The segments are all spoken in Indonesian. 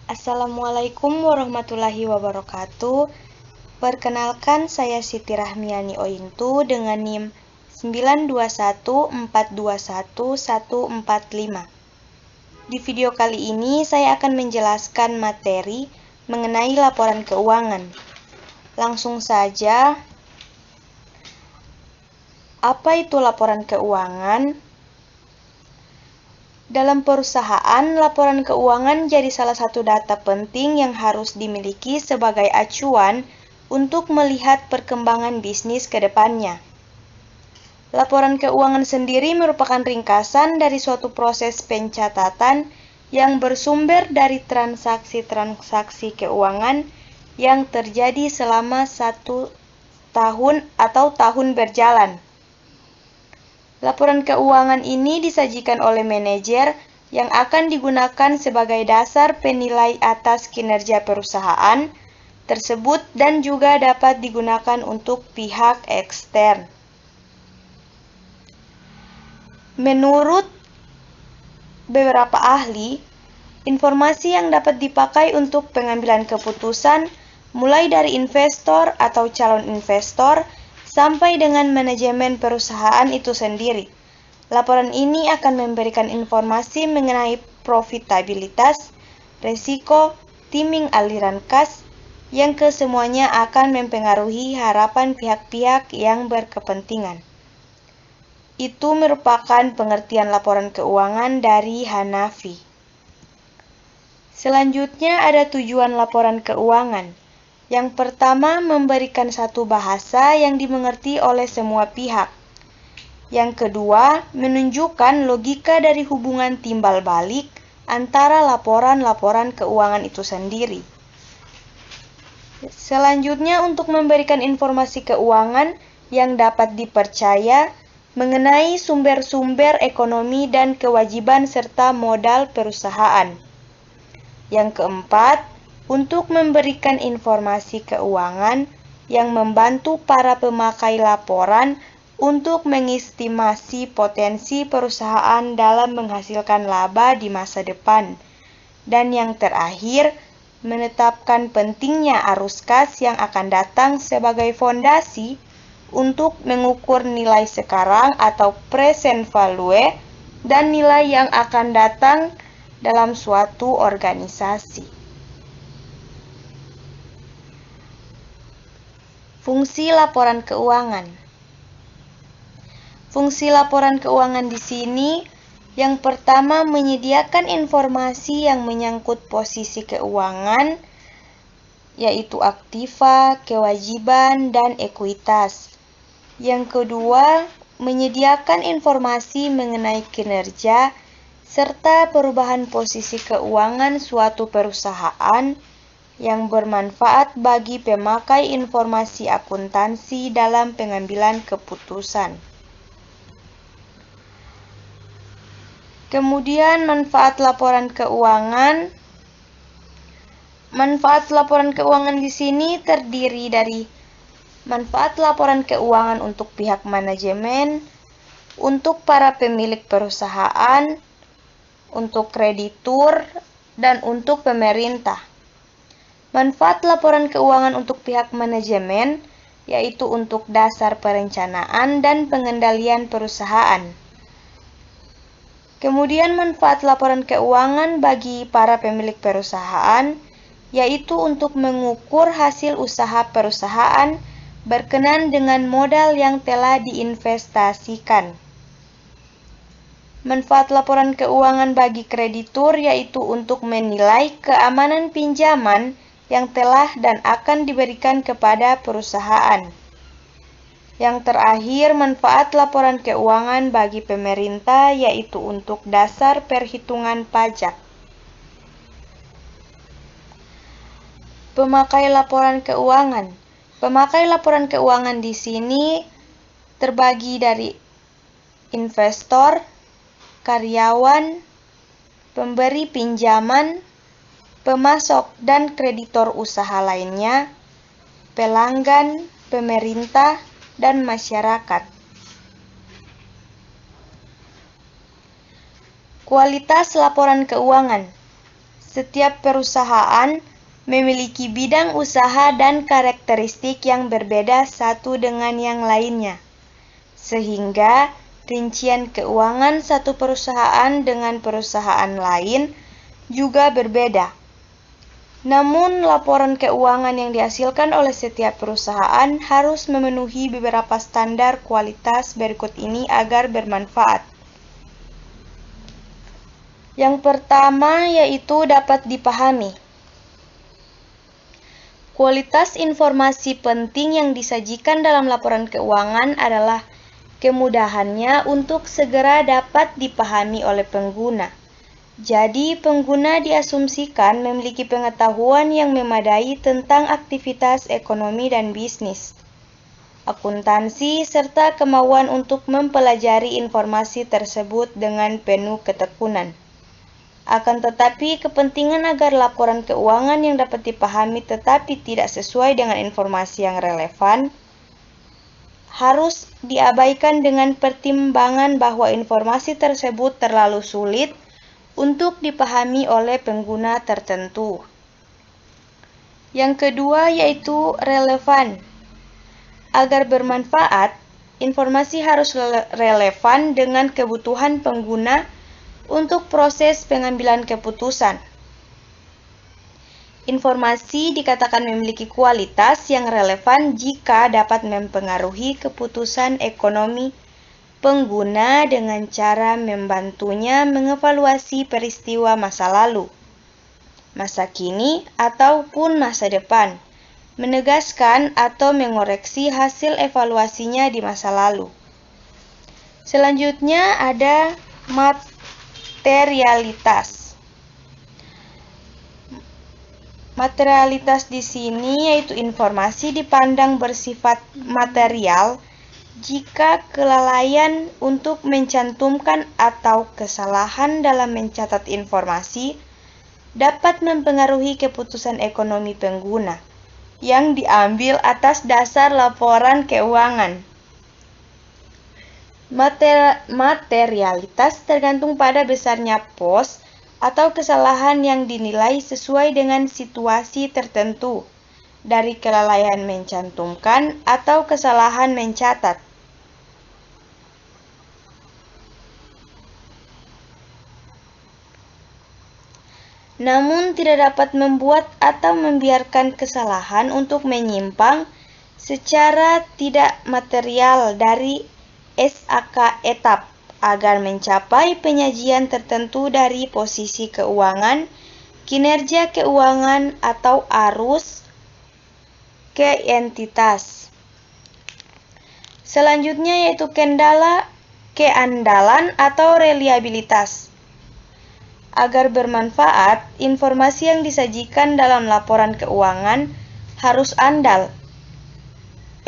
Assalamualaikum warahmatullahi wabarakatuh. Perkenalkan, saya Siti Rahmiani Ointu dengan NIM 921421145. Di video kali ini saya akan menjelaskan materi mengenai laporan keuangan. Langsung saja, apa itu laporan keuangan? Dalam perusahaan, laporan keuangan jadi salah satu data penting yang harus dimiliki sebagai acuan untuk melihat perkembangan bisnis ke depannya. Laporan keuangan sendiri merupakan ringkasan dari suatu proses pencatatan yang bersumber dari transaksi-transaksi keuangan yang terjadi selama 1 tahun atau tahun berjalan. Laporan keuangan ini disajikan oleh manajer yang akan digunakan sebagai dasar penilai atas kinerja perusahaan tersebut dan juga dapat digunakan untuk pihak ekstern. Menurut beberapa ahli, informasi yang dapat dipakai untuk pengambilan keputusan mulai dari investor atau calon investor sampai dengan manajemen perusahaan itu sendiri. Laporan ini akan memberikan informasi mengenai profitabilitas, risiko, timing aliran kas, yang kesemuanya akan mempengaruhi harapan pihak-pihak yang berkepentingan. Itu merupakan pengertian laporan keuangan dari Hanafi. Selanjutnya ada tujuan laporan keuangan. Yang pertama, memberikan satu bahasa yang dimengerti oleh semua pihak. Yang kedua, menunjukkan logika dari hubungan timbal balik antara laporan-laporan keuangan itu sendiri. Selanjutnya, untuk memberikan informasi keuangan yang dapat dipercaya mengenai sumber-sumber ekonomi dan kewajiban serta modal perusahaan. Yang keempat, untuk memberikan informasi keuangan yang membantu para pemakai laporan untuk mengestimasi potensi perusahaan dalam menghasilkan laba di masa depan. Dan yang terakhir, menetapkan pentingnya arus kas yang akan datang sebagai fondasi untuk mengukur nilai sekarang atau present value dan nilai yang akan datang dalam suatu organisasi. Fungsi laporan keuangan. Fungsi laporan keuangan di sini yang pertama menyediakan informasi yang menyangkut posisi keuangan, yaitu aktiva, kewajiban, dan ekuitas. Yang kedua, menyediakan informasi mengenai kinerja serta perubahan posisi keuangan suatu perusahaan yang bermanfaat bagi pemakai informasi akuntansi dalam pengambilan keputusan. Kemudian manfaat laporan keuangan. Manfaat laporan keuangan di sini terdiri dari manfaat laporan keuangan untuk pihak manajemen, untuk para pemilik perusahaan, untuk kreditur, dan untuk pemerintah. Manfaat laporan keuangan untuk pihak manajemen yaitu untuk dasar perencanaan dan pengendalian perusahaan. Kemudian manfaat laporan keuangan bagi para pemilik perusahaan yaitu untuk mengukur hasil usaha perusahaan berkenan dengan modal yang telah diinvestasikan. Manfaat laporan keuangan bagi kreditur yaitu untuk menilai keamanan pinjaman yang telah dan akan diberikan kepada perusahaan. Yang terakhir, manfaat laporan keuangan bagi pemerintah yaitu untuk dasar perhitungan pajak. Pemakai laporan keuangan. Pemakai laporan keuangan di sini terbagi dari investor, karyawan, pemberi pinjaman, pemasok dan kreditor usaha lainnya, pelanggan, pemerintah, dan masyarakat. Kualitas laporan keuangan. Setiap perusahaan memiliki bidang usaha dan karakteristik yang berbeda satu dengan yang lainnya, sehingga rincian keuangan satu perusahaan dengan perusahaan lain juga berbeda. Namun, laporan keuangan yang dihasilkan oleh setiap perusahaan harus memenuhi beberapa standar kualitas berikut ini agar bermanfaat. Yang pertama yaitu dapat dipahami. Kualitas informasi penting yang disajikan dalam laporan keuangan adalah kemudahannya untuk segera dapat dipahami oleh pengguna. Jadi, pengguna diasumsikan memiliki pengetahuan yang memadai tentang aktivitas ekonomi dan bisnis, akuntansi, serta kemauan untuk mempelajari informasi tersebut dengan penuh ketekunan. Akan tetapi, kepentingan agar laporan keuangan yang dapat dipahami tetapi tidak sesuai dengan informasi yang relevan harus diabaikan dengan pertimbangan bahwa informasi tersebut terlalu sulit untuk dipahami oleh pengguna tertentu. Yang kedua yaitu relevan. Agar bermanfaat, informasi harus relevan dengan kebutuhan pengguna untuk proses pengambilan keputusan. Informasi dikatakan memiliki kualitas yang relevan jika dapat mempengaruhi keputusan ekonomi pengguna dengan cara membantunya mengevaluasi peristiwa masa lalu, masa kini, ataupun masa depan, menegaskan atau mengoreksi hasil evaluasinya di masa lalu. Selanjutnya ada materialitas. Materialitas di sini yaitu informasi dipandang bersifat material jika kelalaian untuk mencantumkan atau kesalahan dalam mencatat informasi dapat mempengaruhi keputusan ekonomi pengguna yang diambil atas dasar laporan keuangan. Materialitas tergantung pada besarnya pos atau kesalahan yang dinilai sesuai dengan situasi tertentu, dari kelalaian mencantumkan atau kesalahan mencatat. Namun tidak dapat membuat atau membiarkan kesalahan untuk menyimpang secara tidak material dari SAK etap agar mencapai penyajian tertentu dari posisi keuangan, kinerja keuangan, atau arus ke entitas. Selanjutnya yaitu keandalan atau reliabilitas. Agar bermanfaat, informasi yang disajikan dalam laporan keuangan harus andal.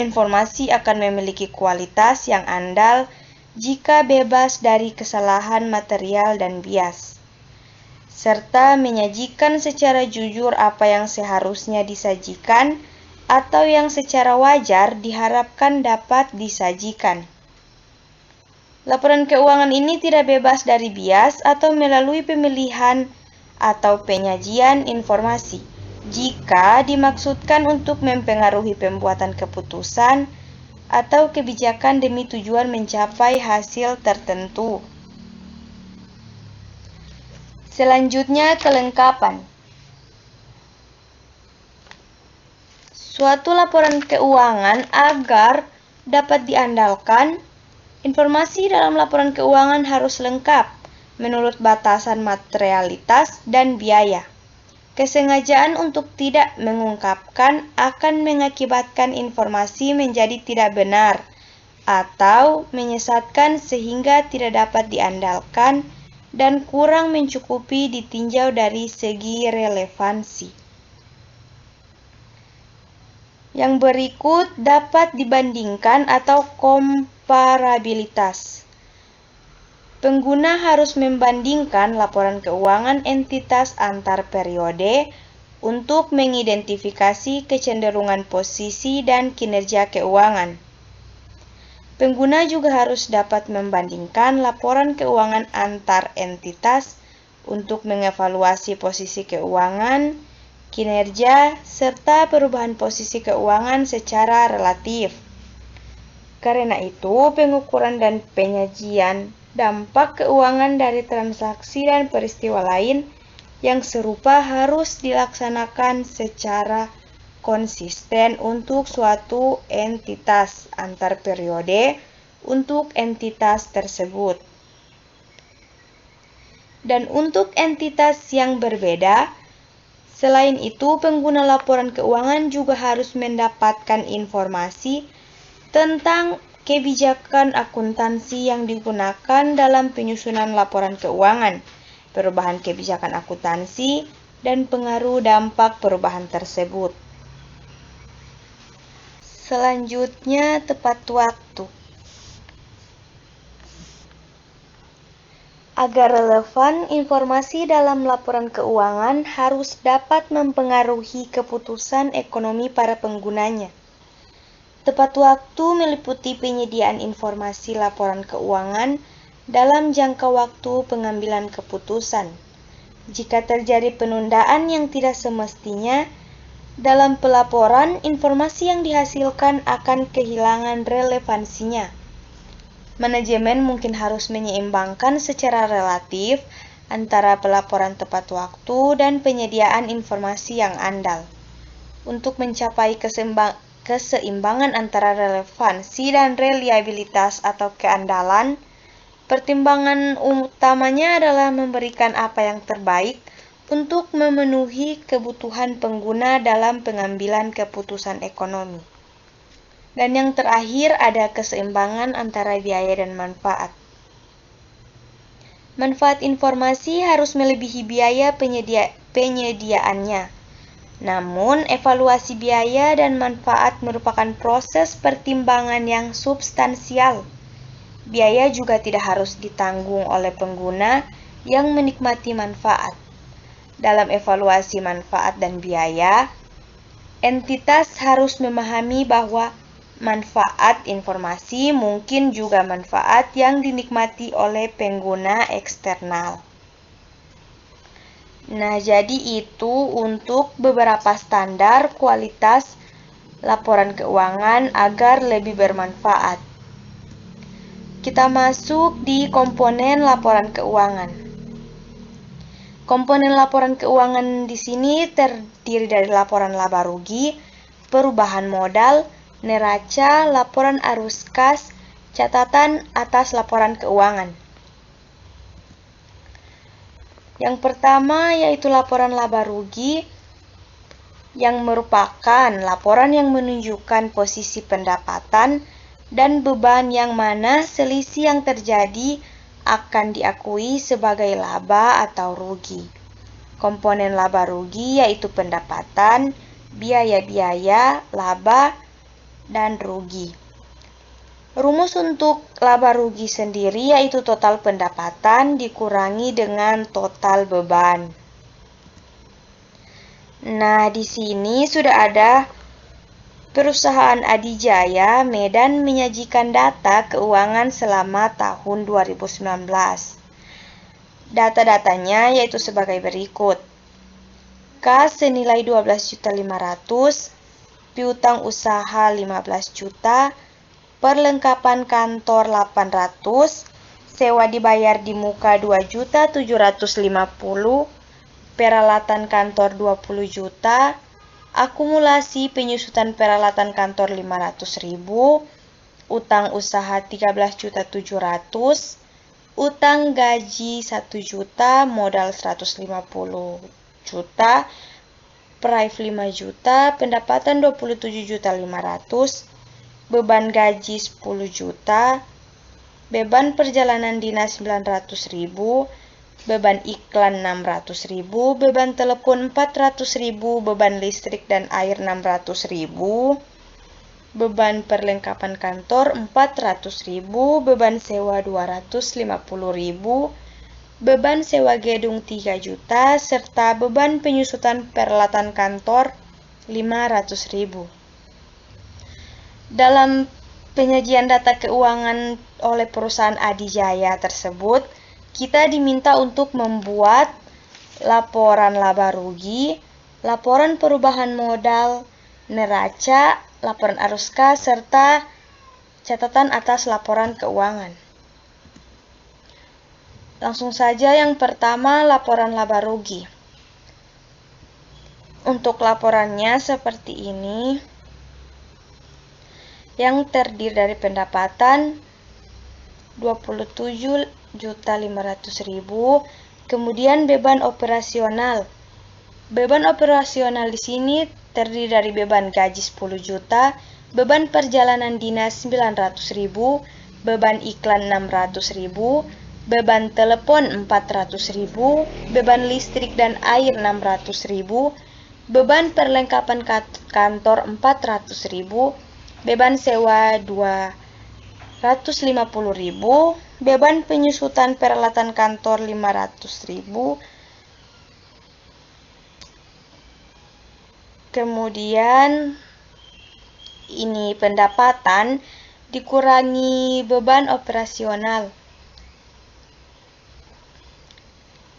Informasi akan memiliki kualitas yang andal jika bebas dari kesalahan material dan bias, serta menyajikan secara jujur apa yang seharusnya disajikan atau yang secara wajar diharapkan dapat disajikan. Laporan keuangan ini tidak bebas dari bias atau melalui pemilihan atau penyajian informasi jika dimaksudkan untuk mempengaruhi pembuatan keputusan atau kebijakan demi tujuan mencapai hasil tertentu. Selanjutnya, kelengkapan. Suatu laporan keuangan agar dapat diandalkan, informasi dalam laporan keuangan harus lengkap menurut batasan materialitas dan biaya. Kesengajaan untuk tidak mengungkapkan akan mengakibatkan informasi menjadi tidak benar atau menyesatkan sehingga tidak dapat diandalkan dan kurang mencukupi ditinjau dari segi relevansi. Yang berikut dapat dibandingkan atau komparabilitas. Pengguna harus membandingkan laporan keuangan entitas antar periode untuk mengidentifikasi kecenderungan posisi dan kinerja keuangan. Pengguna juga harus dapat membandingkan laporan keuangan antar entitas untuk mengevaluasi posisi keuangan, kinerja, serta perubahan posisi keuangan secara relatif. Karena itu, pengukuran dan penyajian dampak keuangan dari transaksi dan peristiwa lain yang serupa harus dilaksanakan secara konsisten untuk suatu entitas antar periode untuk entitas tersebut. Dan untuk entitas yang berbeda, selain itu pengguna laporan keuangan juga harus mendapatkan informasi tentang kebijakan akuntansi yang digunakan dalam penyusunan laporan keuangan, perubahan kebijakan akuntansi, dan pengaruh dampak perubahan tersebut. Selanjutnya, tepat waktu. Agar relevan, informasi dalam laporan keuangan harus dapat mempengaruhi keputusan ekonomi para penggunanya. Tepat waktu meliputi penyediaan informasi laporan keuangan dalam jangka waktu pengambilan keputusan. Jika terjadi penundaan yang tidak semestinya, dalam pelaporan, informasi yang dihasilkan akan kehilangan relevansinya. Manajemen mungkin harus menyeimbangkan secara relatif antara pelaporan tepat waktu dan penyediaan informasi yang andal. Untuk mencapai keseimbangan antara relevansi dan reliabilitas atau keandalan, pertimbangan utamanya adalah memberikan apa yang terbaik untuk memenuhi kebutuhan pengguna dalam pengambilan keputusan ekonomi. Dan yang terakhir ada keseimbangan antara biaya dan manfaat. Manfaat informasi harus melebihi biaya penyediaannya. Namun, evaluasi biaya dan manfaat merupakan proses pertimbangan yang substansial. Biaya juga tidak harus ditanggung oleh pengguna yang menikmati manfaat. Dalam evaluasi manfaat dan biaya, entitas harus memahami bahwa manfaat informasi mungkin juga manfaat yang dinikmati oleh pengguna eksternal. Nah, jadi itu untuk beberapa standar kualitas laporan keuangan agar lebih bermanfaat. Kita masuk di komponen laporan keuangan. Komponen laporan keuangan di sini terdiri dari laporan laba rugi, perubahan modal, neraca, laporan arus kas, catatan atas laporan keuangan. Yang pertama yaitu laporan laba rugi, yang merupakan laporan yang menunjukkan posisi pendapatan dan beban yang mana selisih yang terjadi akan diakui sebagai laba atau rugi. Komponen laba rugi yaitu pendapatan, biaya-biaya, laba, dan rugi. Rumus untuk laba rugi sendiri yaitu total pendapatan dikurangi dengan total beban. Nah, di sini sudah ada perusahaan Adijaya Medan menyajikan data keuangan selama tahun 2019. Data-datanya yaitu sebagai berikut. Kas senilai 12.500.000, piutang usaha 15 juta, perlengkapan kantor 800, sewa dibayar di muka 2.750.000, peralatan kantor 20 juta, akumulasi penyusutan peralatan kantor 500.000, utang usaha 13.700.000, utang gaji 1 juta, modal 150 juta, prive 5 juta, pendapatan 27.500.000, beban gaji 10 juta, beban perjalanan dinas 900.000, beban iklan 600.000, beban telepon 400.000, beban listrik dan air 600.000, beban perlengkapan kantor 400.000, beban sewa 250.000, beban sewa gedung 3 juta, serta beban penyusutan peralatan kantor 500.000. Dalam penyajian data keuangan oleh perusahaan Adijaya tersebut, kita diminta untuk membuat laporan laba rugi, laporan perubahan modal, neraca, laporan arus kas, serta catatan atas laporan keuangan. Langsung saja yang pertama, laporan laba rugi. Untuk laporannya seperti ini, yang terdiri dari pendapatan 27.500.000, kemudian beban operasional. Beban operasional di sini terdiri dari beban gaji 10 juta, beban perjalanan dinas 900.000, beban iklan 600.000, beban telepon 400.000, beban listrik dan air 600.000, beban perlengkapan kantor 400.000, beban sewa 250.000, beban penyusutan peralatan kantor 500.000, kemudian ini pendapatan dikurangi beban operasional.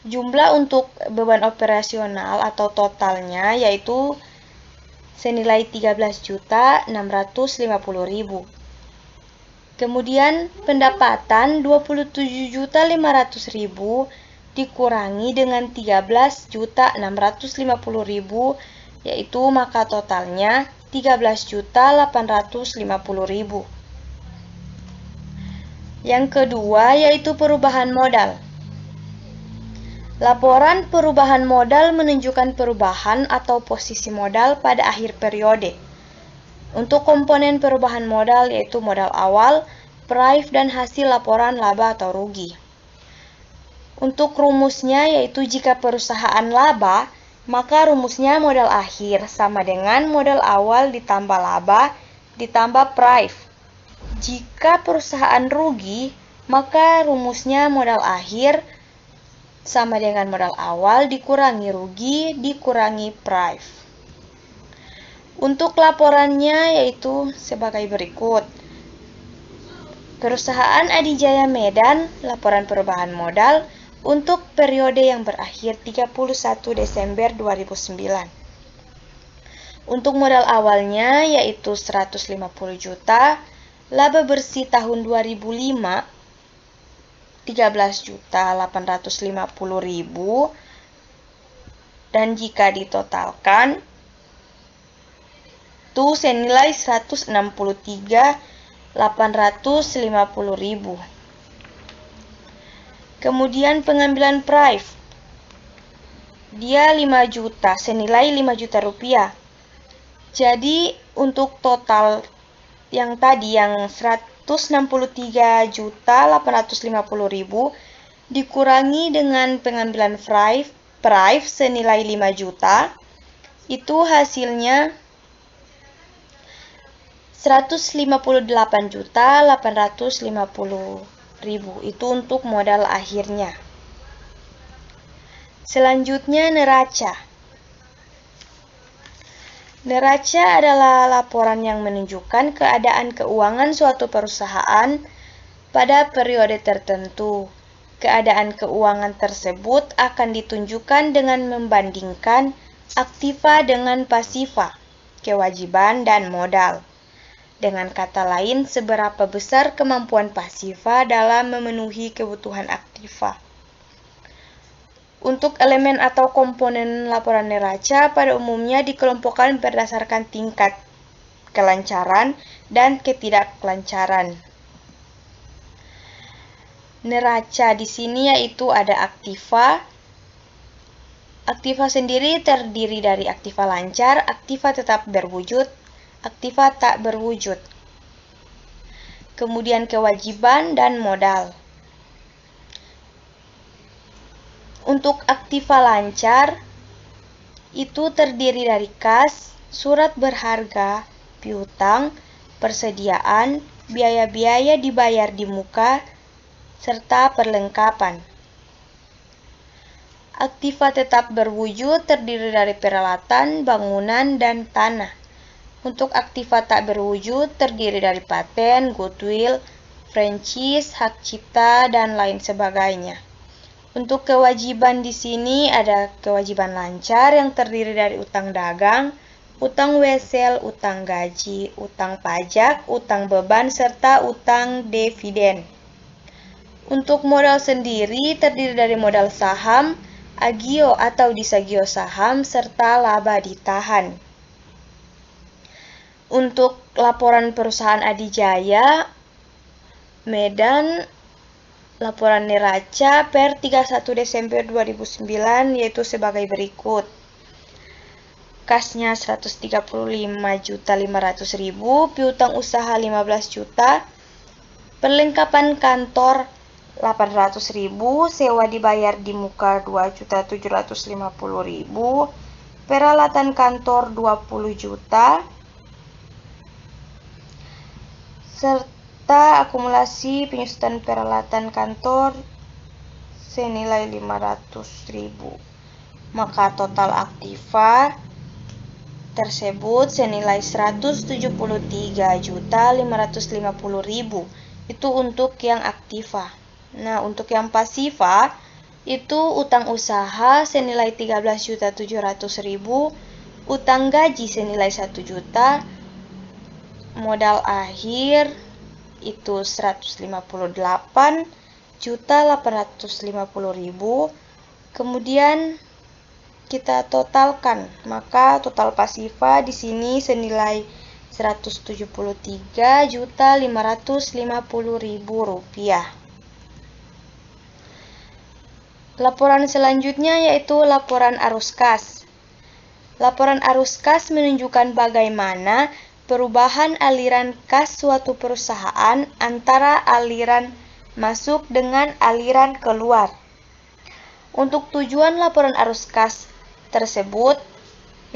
Jumlah untuk beban operasional atau totalnya yaitu senilai 13.650.000. Kemudian pendapatan 27.500.000 dikurangi dengan 13.650.000, yaitu maka totalnya 13.850.000. Yang kedua yaitu perubahan modal. Laporan perubahan modal menunjukkan perubahan atau posisi modal pada akhir periode. Untuk komponen perubahan modal yaitu modal awal, praif, dan hasil laporan laba atau rugi. Untuk rumusnya yaitu jika perusahaan laba, maka rumusnya modal akhir sama dengan modal awal ditambah laba ditambah praif. Jika perusahaan rugi, maka rumusnya modal akhir sama dengan modal awal dikurangi rugi dikurangi praif. Untuk laporannya yaitu sebagai berikut. Perusahaan Adijaya Medan, laporan perubahan modal untuk periode yang berakhir 31 Desember 2009. Untuk modal awalnya yaitu 150 juta, laba bersih tahun 2005 13.850.000, dan jika ditotalkan itu senilai 163.850.000. Kemudian pengambilan praif, dia 5 juta senilai 5 juta rupiah. Jadi untuk total yang tadi yang 163.850.000 dikurangi dengan pengambilan praif senilai 5 juta, itu hasilnya 158.850.000. Itu untuk modal akhirnya. Selanjutnya neraca. Neraca adalah laporan yang menunjukkan keadaan keuangan suatu perusahaan pada periode tertentu. Keadaan keuangan tersebut akan ditunjukkan dengan membandingkan aktiva dengan pasiva, kewajiban dan modal. Dengan kata lain, seberapa besar kemampuan pasiva dalam memenuhi kebutuhan aktiva. Untuk elemen atau komponen laporan neraca pada umumnya dikelompokkan berdasarkan tingkat kelancaran dan ketidaklancaran. Neraca di sini yaitu ada aktiva. Aktiva sendiri terdiri dari aktiva lancar, aktiva tetap berwujud, aktiva tak berwujud. Kemudian kewajiban dan modal. Untuk aktiva lancar, itu terdiri dari kas, surat berharga, piutang, persediaan, biaya-biaya dibayar di muka, serta perlengkapan. Aktiva tetap berwujud terdiri dari peralatan, bangunan, dan tanah. Untuk aktiva tak berwujud terdiri dari paten, goodwill, franchise, hak cipta, dan lain sebagainya. Untuk kewajiban di sini ada kewajiban lancar yang terdiri dari utang dagang, utang wesel, utang gaji, utang pajak, utang beban, serta utang dividen. Untuk modal sendiri terdiri dari modal saham, agio atau disagio saham, serta laba ditahan. Untuk laporan perusahaan Adijaya, Medan, laporan neraca per 31 Desember 2009 yaitu sebagai berikut. Kasnya 135.500.000, piutang usaha 15 juta, perlengkapan kantor 800.000, sewa dibayar di muka 2.750.000, peralatan kantor 20 juta, serta akumulasi penyusutan peralatan kantor senilai 500.000. Maka total aktiva tersebut senilai 173.550.000. Itu untuk yang aktiva. Nah, untuk yang pasiva itu utang usaha senilai 13.700.000, utang gaji senilai 1 juta, modal akhir itu 158.850.000. Kemudian kita totalkan, maka total pasiva di sini senilai 173.550.000 rupiah. Laporan selanjutnya yaitu laporan arus kas. Laporan arus kas menunjukkan bagaimana perubahan aliran kas suatu perusahaan antara aliran masuk dengan aliran keluar. Untuk tujuan laporan arus kas tersebut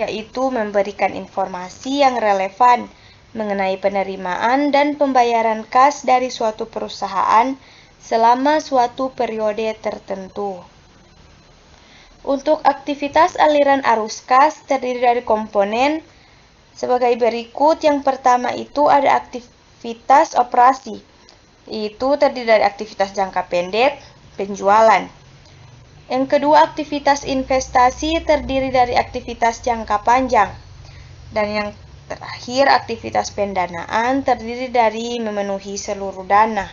yaitu memberikan informasi yang relevan mengenai penerimaan dan pembayaran kas dari suatu perusahaan selama suatu periode tertentu. Untuk aktivitas aliran arus kas terdiri dari komponen sebagai berikut. Yang pertama itu ada aktivitas operasi. Itu terdiri dari aktivitas jangka pendek, penjualan. Yang kedua, aktivitas investasi terdiri dari aktivitas jangka panjang. Dan yang terakhir, aktivitas pendanaan terdiri dari memenuhi seluruh dana.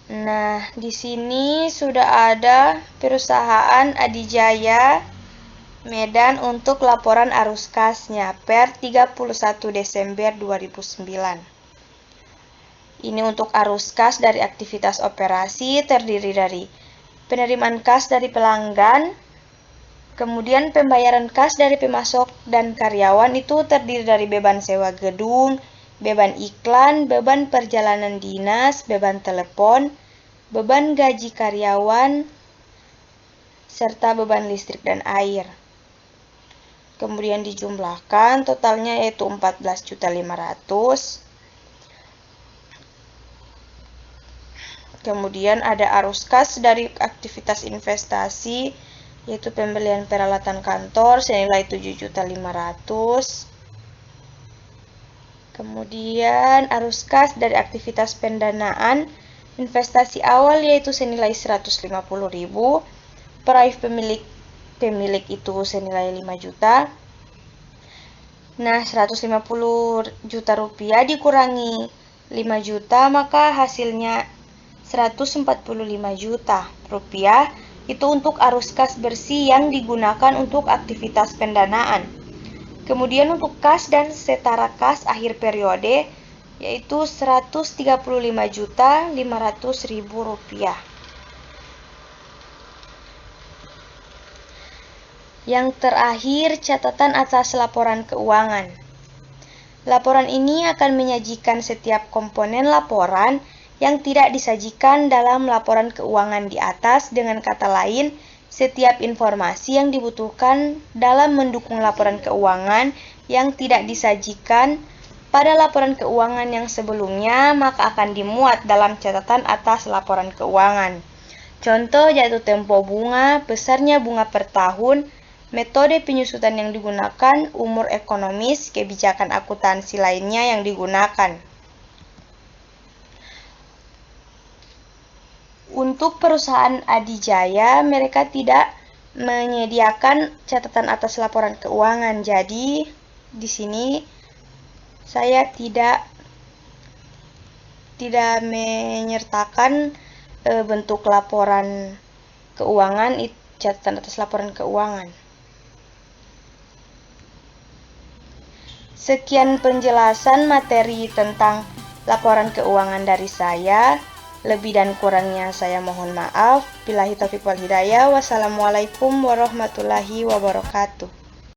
Nah, di sini sudah ada perusahaan Adijaya Medan untuk laporan arus kasnya per 31 Desember 2009. Ini untuk arus kas dari aktivitas operasi terdiri dari penerimaan kas dari pelanggan, kemudian pembayaran kas dari pemasok dan karyawan itu terdiri dari beban sewa gedung, beban iklan, beban perjalanan dinas, beban telepon, beban gaji karyawan, serta beban listrik dan air. Kemudian dijumlahkan totalnya yaitu 14.500.000. Kemudian ada arus kas dari aktivitas investasi yaitu pembelian peralatan kantor senilai 7.500.000. Kemudian arus kas dari aktivitas pendanaan investasi awal yaitu senilai 150.000. Peraih pemilik itu senilai 5 juta. Nah, 150 juta rupiah dikurangi 5 juta maka hasilnya 145 juta rupiah. Itu untuk arus kas bersih yang digunakan untuk aktivitas pendanaan. Kemudian untuk kas dan setara kas akhir periode yaitu 135.500.000 rupiah. Yang terakhir, catatan atas laporan keuangan. Laporan ini akan menyajikan setiap komponen laporan yang tidak disajikan dalam laporan keuangan di atas. Dengan kata lain, setiap informasi yang dibutuhkan dalam mendukung laporan keuangan yang tidak disajikan pada laporan keuangan yang sebelumnya maka akan dimuat dalam catatan atas laporan keuangan. Contoh jatuh tempo bunga, besarnya bunga per tahun, metode penyusutan yang digunakan, umur ekonomis, kebijakan akuntansi lainnya yang digunakan. Untuk perusahaan Adijaya, mereka tidak menyediakan catatan atas laporan keuangan. Jadi, di sini saya tidak menyertakan bentuk laporan keuangan, catatan atas laporan keuangan. Sekian penjelasan materi tentang laporan keuangan dari saya. Lebih dan kurangnya saya mohon maaf. Billahi taufiq wal hidayah. Wassalamualaikum warahmatullahi wabarakatuh.